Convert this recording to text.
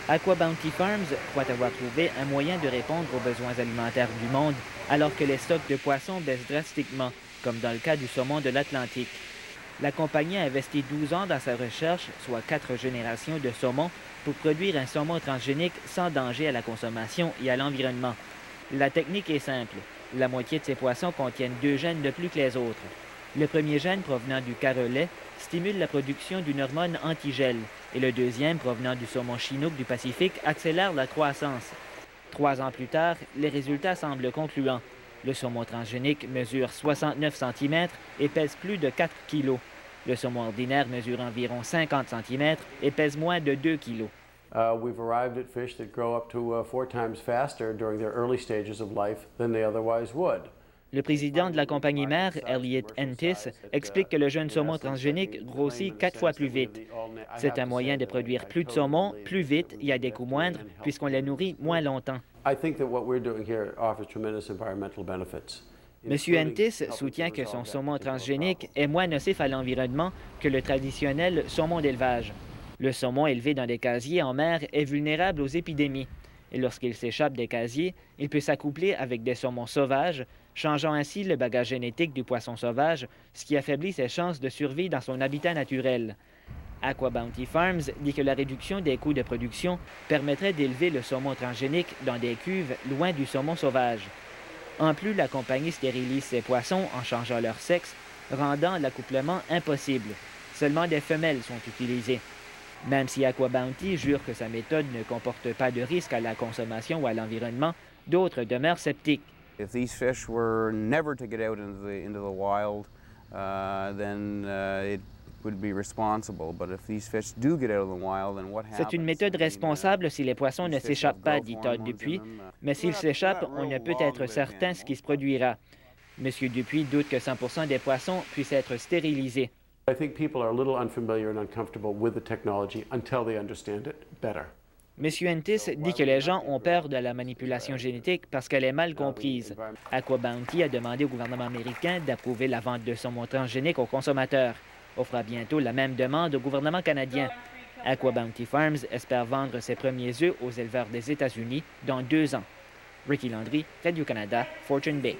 Aqua Bounty Farms croit avoir trouvé un moyen de répondre aux besoins alimentaires du monde alors que les stocks de poissons baissent drastiquement, comme dans le cas du saumon de l'Atlantique. La compagnie a investi 12 ans dans sa recherche, soit 4 générations de saumon, pour produire un saumon transgénique sans danger à la consommation et à l'environnement. La technique est simple. La moitié de ces poissons contiennent 2 gènes de plus que les autres. Le premier gène provenant du carelet stimule la production d'une hormone antigel et le deuxième provenant du saumon chinook du Pacifique accélère la croissance. 3 ans plus tard, les résultats semblent concluants. Le saumon transgénique mesure 69 cm et pèse plus de 4 kg. Le saumon ordinaire mesure environ 50 cm et pèse moins de 2 kg. We've arrived at fish that grow up to 4 times faster during their early stages of life than they otherwise would. Le président de la compagnie mère, Elliot Entis, explique que le jeune saumon transgénique grossit 4 fois plus vite. C'est un moyen de produire plus de saumon, plus vite et à des coûts moindres, puisqu'on les nourrit moins longtemps. M. Entis soutient que son saumon transgénique est moins nocif à l'environnement que le traditionnel saumon d'élevage. Le saumon élevé dans des casiers en mer est vulnérable aux épidémies. Et lorsqu'il s'échappe des casiers, il peut s'accoupler avec des saumons sauvages, changeant ainsi le bagage génétique du poisson sauvage, ce qui affaiblit ses chances de survie dans son habitat naturel. Aqua Bounty Farms dit que la réduction des coûts de production permettrait d'élever le saumon transgénique dans des cuves loin du saumon sauvage. En plus, la compagnie stérilise ses poissons en changeant leur sexe, rendant l'accouplement impossible. Seulement des femelles sont utilisées. Même si Aqua Bounty jure que sa méthode ne comporte pas de risque à la consommation ou à l'environnement, d'autres demeurent sceptiques. If these fish were never to get out into the wild, then it would be responsible. But if these fish do get out of the wild, then what happens? C'est une méthode responsable si les poissons ne s'échappent pas, dit Todd Dupuis, mais s'ils s'échappent, on ne peut être certain ce qui se produira. M. Dupuis doute que 100% des poissons puissent être stérilisés. I think people are a little unfamiliar and uncomfortable with the technology until they understand it better. M. Entis dit que les gens ont peur de la manipulation génétique parce qu'elle est mal comprise. Aqua Bounty a demandé au gouvernement américain d'approuver la vente de saumon transgénique aux consommateurs. On fera bientôt la même demande au gouvernement canadien. Aqua Bounty Farms espère vendre ses premiers œufs aux éleveurs des États-Unis dans 2 ans. Ricky Landry, Radio-Canada, Fortune Bay.